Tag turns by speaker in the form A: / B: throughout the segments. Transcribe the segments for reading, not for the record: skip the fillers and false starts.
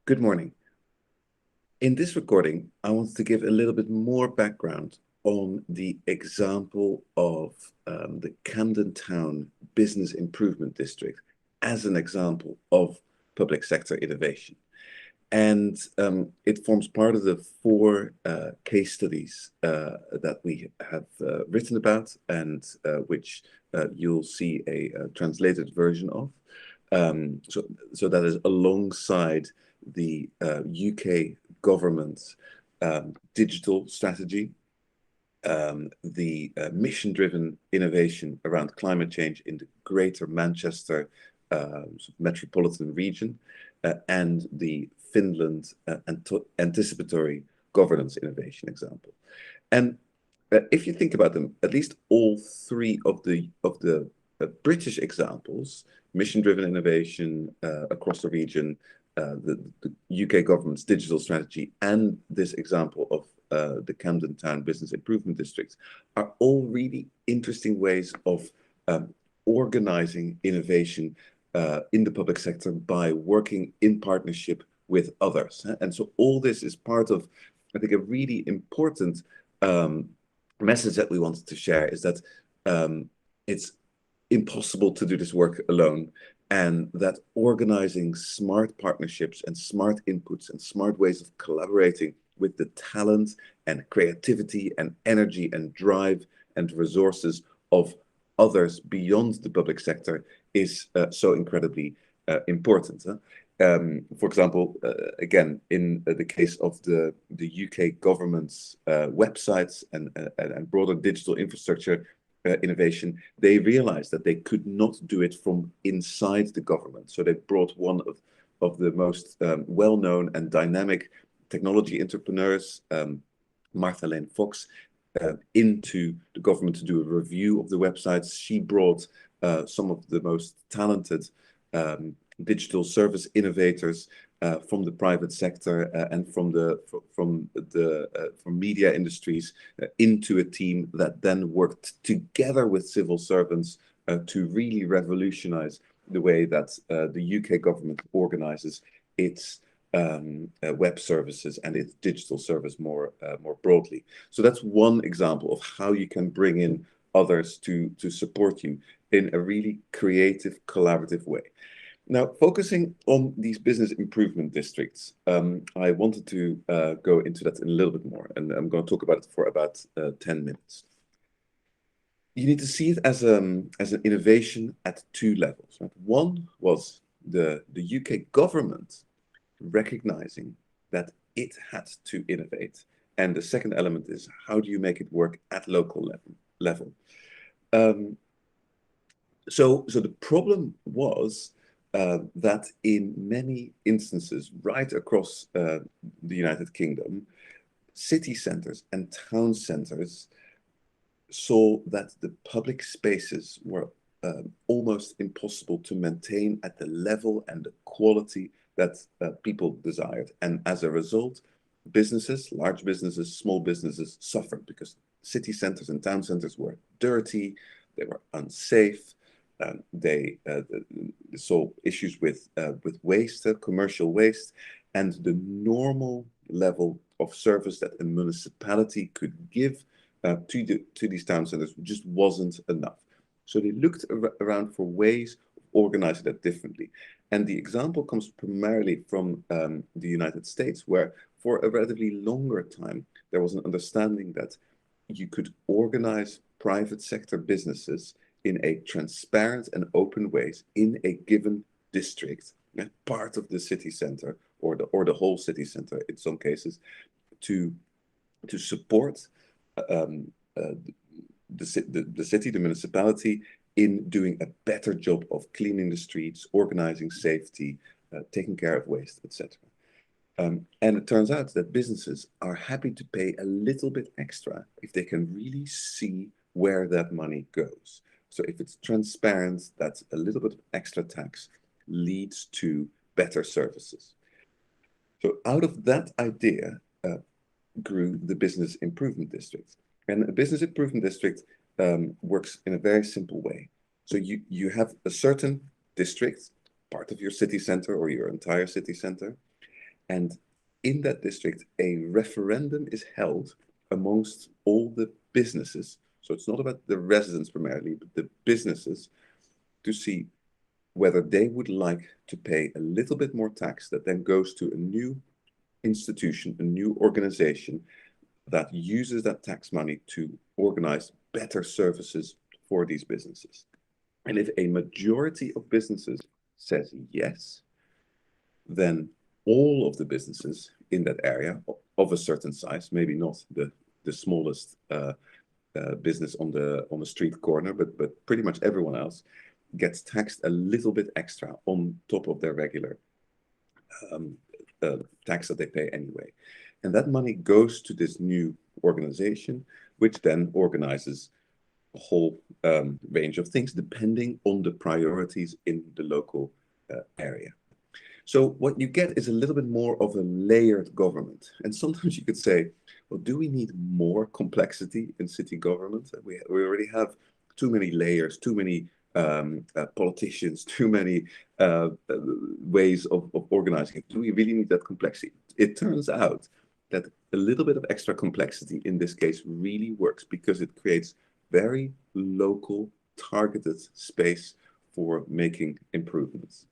A: Good morning. In this recording, I want to give a little bit more background on the example of the Camden Town Business Improvement District as an example of public sector innovation. And it forms part of the four case studies that we have written about and which you'll see a translated version of. So that is alongside the UK government's digital strategy, the mission-driven innovation around climate change in the Greater Manchester metropolitan region, and the Finland anticipatory governance innovation example. And if you think about them, at least all three of the British examples, mission-driven innovation across the region, the UK government's digital strategy, and this example of the Camden Town Business Improvement District, are all really interesting ways of organizing innovation in the public sector by working in partnership with others. And so all this is part of, I think, a really important message that we wanted to share, is that it's impossible to do this work alone, and that organizing smart partnerships and smart inputs and smart ways of collaborating with the talent and creativity and energy and drive and resources of others beyond the public sector is so incredibly important. For example, again, in the case of the UK government's websites and broader digital infrastructure innovation, they realized that they could not do it from inside the government. So they brought one of the most well-known and dynamic technology entrepreneurs, Martha Lane Fox, into the government to do a review of the websites. She brought some of the most talented digital service innovators from the private sector and from media industries into a team that then worked together with civil servants to really revolutionize the way that the UK government organizes its web services and its digital service more broadly. So that's one example of how you can bring in others to support you in a really creative, collaborative way. Now, focusing on these business improvement districts, I wanted to go into that in a little bit more, and I'm going to talk about it for about 10 minutes. You need to see it as an innovation at two levels. Right? One was the UK government recognizing that it had to innovate. And the second element is, how do you make it work at local level? So the problem was that in many instances, right across the United Kingdom, city centers and town centers saw that the public spaces were almost impossible to maintain at the level and the quality that people desired. And as a result, businesses, large businesses, small businesses suffered because city centers and town centers were dirty, they were unsafe, they saw issues with waste, commercial waste, and the normal level of service that a municipality could give to these town centers just wasn't enough. So they looked around for ways of organizing that differently. And the example comes primarily from the United States, where for a relatively longer time, there was an understanding that you could organize private sector businesses in a transparent and open ways in a given district, part of the city center or the whole city center in some cases, to support the city, the municipality, in doing a better job of cleaning the streets, organizing safety, taking care of waste, etc. And it turns out that businesses are happy to pay a little bit extra if they can really see where that money goes. So if it's transparent, that's a little bit of extra tax leads to better services. So out of that idea grew the business improvement district. And a business improvement district works in a very simple way. So you have a certain district, part of your city center or your entire city center, And in that district, a referendum is held amongst all the businesses. So it's not about the residents primarily, but the businesses, to see whether they would like to pay a little bit more tax that then goes to a new institution, a new organization that uses that tax money to organize better services for these businesses. And if a majority of businesses says yes, then all of the businesses in that area of a certain size, maybe not the smallest business on the street corner, but pretty much everyone else gets taxed a little bit extra on top of their regular um, tax that they pay anyway. And that money goes to this new organization, which then organizes a whole range of things depending on the priorities in the local area. So what you get is a little bit more of a layered government. And sometimes you could say, well, do we need more complexity in city government? We already have too many layers, too many politicians, too many ways of organizing. Do we really need that complexity? It turns out that a little bit of extra complexity in this case really works because it creates very local, targeted space for making improvements.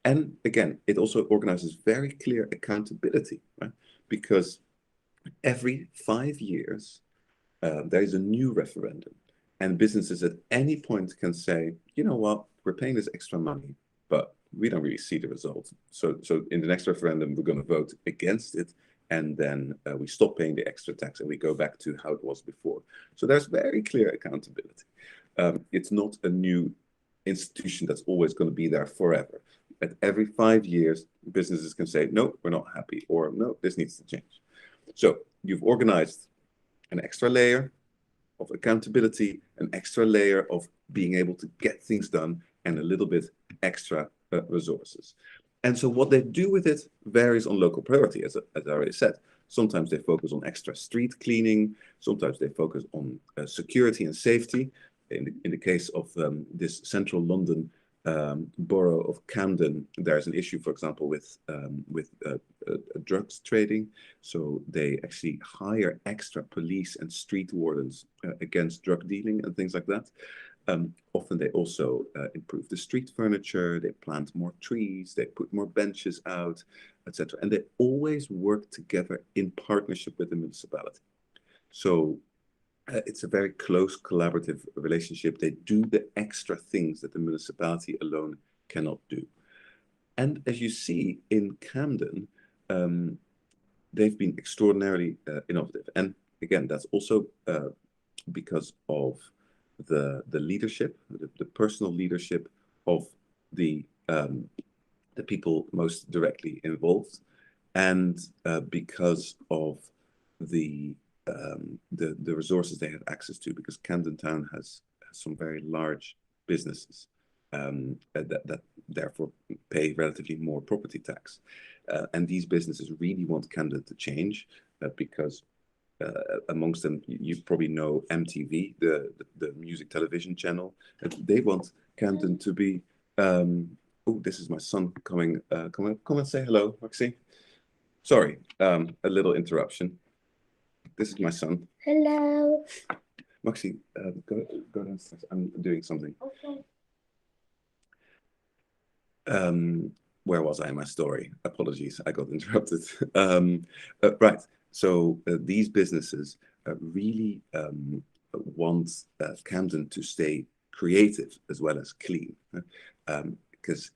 A: And again, it also organizes very clear accountability, right? Because every 5 years, there is a new referendum. And businesses at any point can say, you know what, we're paying this extra money, but we don't really see the results. So in the next referendum, we're going to vote against it. And then we stop paying the extra tax and we go back to how it was before. So there's very clear accountability. It's not a new institution that's always going to be there forever. At every 5 years, businesses can say, no, we're not happy, or no, this needs to change. So you've organized an extra layer of accountability, an extra layer of being able to get things done, and a little bit extra resources. And so what they do with it varies on local priority, as I already said. Sometimes they focus on extra street cleaning. Sometimes they focus on security and safety. In the case of this central London borough of Camden, there's an issue, for example, with drugs trading. So they actually hire extra police and street wardens against drug dealing and things like that. Often they also improve the street furniture, they plant more trees, they put more benches out, etc. And they always work together in partnership with the municipality. So it's a very close collaborative relationship. They do the extra things that the municipality alone cannot do. And as you see in Camden, they've been extraordinarily innovative. And again, that's also because of the leadership, the personal leadership of the people most directly involved, and because of the resources they have access to, because Camden Town has some very large businesses that therefore pay relatively more property tax. And these businesses really want Camden to change because amongst them, you probably know MTV, the music television channel. And they want Camden to be. Oh, this is my son coming. Come and say hello, Maxie. Sorry, a little interruption. This is my son.
B: Hello.
A: Maxie, go downstairs. I'm doing something.
B: Okay.
A: Where was I in my story? Apologies, I got interrupted. Right. So these businesses really want Camden to stay creative as well as clean, because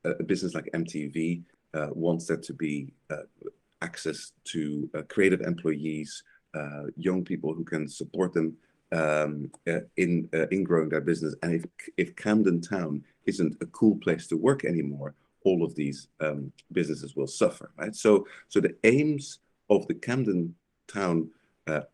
A: a business like MTV wants there to be access to creative employees, young people who can support them in growing their business. And if Camden Town isn't a cool place to work anymore, all of these businesses will suffer, right? So the aims of the Camden Town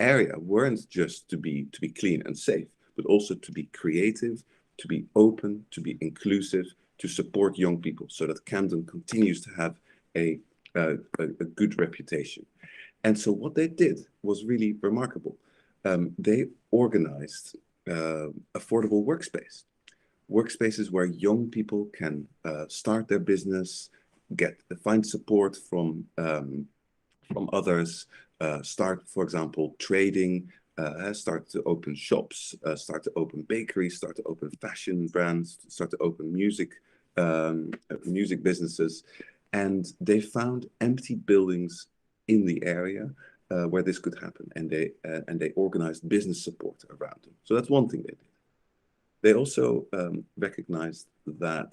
A: area weren't just to be clean and safe, but also to be creative, to be open, to be inclusive, to support young people, so that Camden continues to have a good reputation. And so what they did was really remarkable. They organized affordable workspaces where young people can start their business, find support from others, start, for example, trading, start to open shops, start to open bakeries, start to open fashion brands, start to open music businesses. And they found empty buildings in the area where this could happen, and they organized business support around them. So that's one thing they did. They also recognized that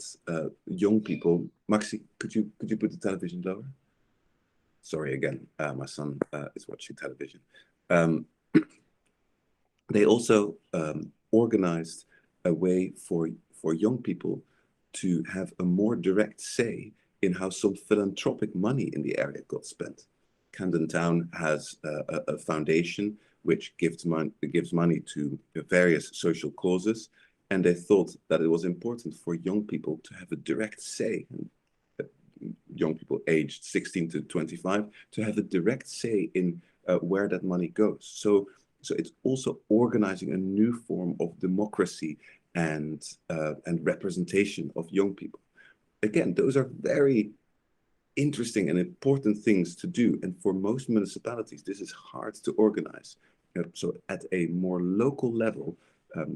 A: young people. Maxi, could you put the television lower? Sorry again, my son is watching television. Um, they also organized a way for young people to have a more direct say in how some philanthropic money in the area got spent. Camden Town has a foundation which gives money to various social causes, and they thought that it was important for young people to have a direct say, young people aged 16 to 25, to have a direct say in where that money goes. So it's also organizing a new form of democracy and representation of young people. Again, those are very interesting and important things to do. And for most municipalities, this is hard to organize. So at a more local level,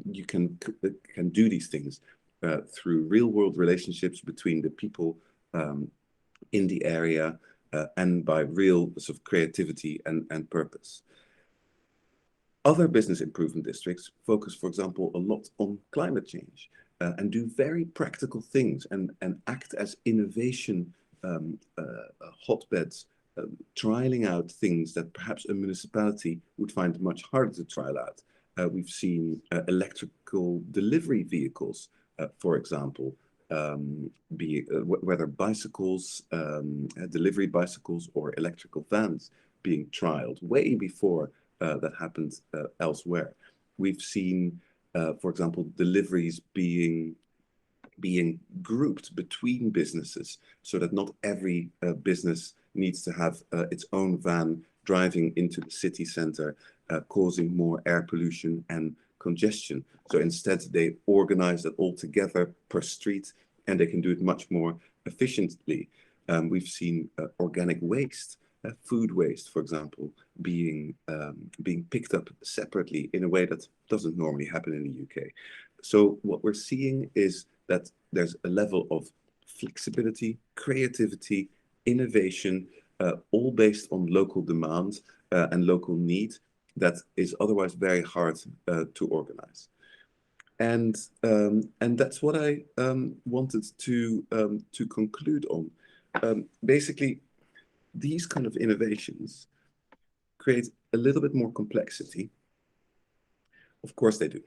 A: you can do these things through real world relationships between the people in the area and by real sort of creativity and purpose. Other business improvement districts focus, for example, a lot on climate change and do very practical things and act as innovation hotbeds, trialing out things that perhaps a municipality would find much harder to trial out. We've seen electrical delivery vehicles, for example, whether bicycles, delivery bicycles, or electrical vans being trialed way before that happened elsewhere. We've seen, for example, deliveries being grouped between businesses so that not every business needs to have its own van driving into the city center, causing more air pollution and congestion. So instead, they organize that all together per street, and they can do it much more efficiently. We've seen organic waste, food waste, for example, being picked up separately in a way that doesn't normally happen in the UK. So what we're seeing is that there's a level of flexibility, creativity, innovation, all based on local demand and local need that is otherwise very hard to organize. And that's what I wanted to conclude on. Basically, these kind of innovations create a little bit more complexity. Of course they do.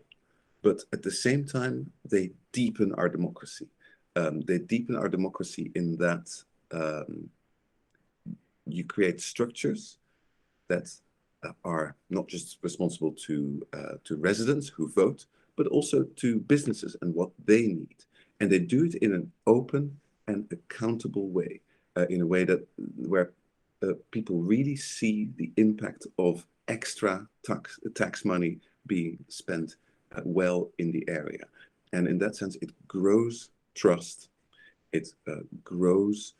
A: But at the same time, they deepen our democracy. They deepen our democracy in that you create structures that are not just responsible to residents who vote, but also to businesses and what they need. And they do it in an open and accountable way, in a way that where people really see the impact of extra tax money being spent well in the area. And in that sense, it grows trust. It grows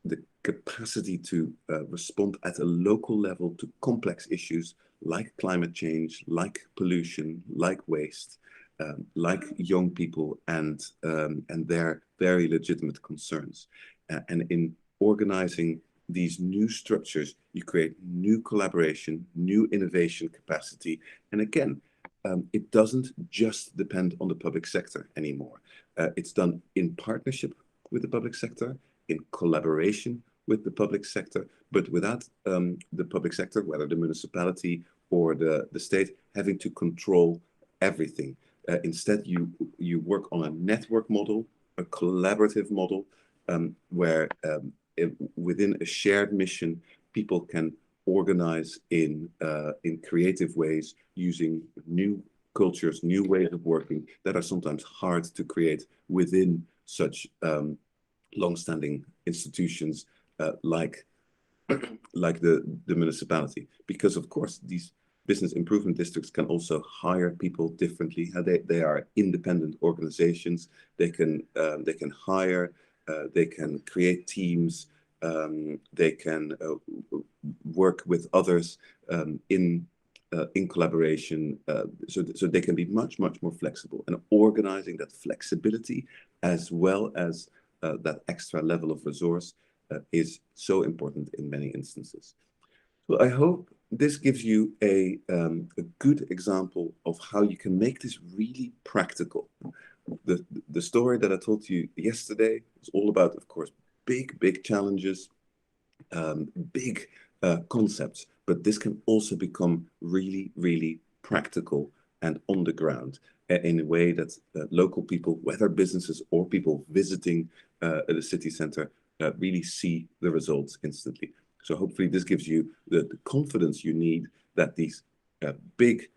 A: the capacity to respond at a local level to complex issues like climate change, like pollution, like waste, like young people and their very legitimate concerns. And in organizing these new structures, you create new collaboration, new innovation capacity. And again, it doesn't just depend on the public sector anymore. It's done in partnership with the public sector, in collaboration with the public sector, but without the public sector, whether the municipality or the state, having to control everything. Instead, you work on a network model, a collaborative model, where within a shared mission, people can organize in creative ways using new cultures, new ways of working that are sometimes hard to create within such long-standing institutions like the municipality. Because of course these business improvement districts can also hire people differently. They are independent organizations. They can hire they can create teams, they can work with others in collaboration, so they can be much more flexible. And organizing that flexibility as well as that extra level of resource is so important in many instances. Well, I hope this gives you a good example of how you can make this really practical. The story that I told you yesterday was all about, of course, big challenges, big concepts, but this can also become really practical and on the ground in a way that local people, whether businesses or people visiting the city center, really see the results instantly. So hopefully this gives you the confidence you need that these big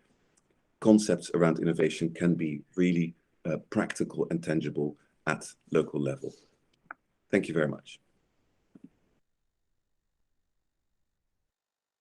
A: concepts around innovation can be really practical and tangible at local level. Thank you very much.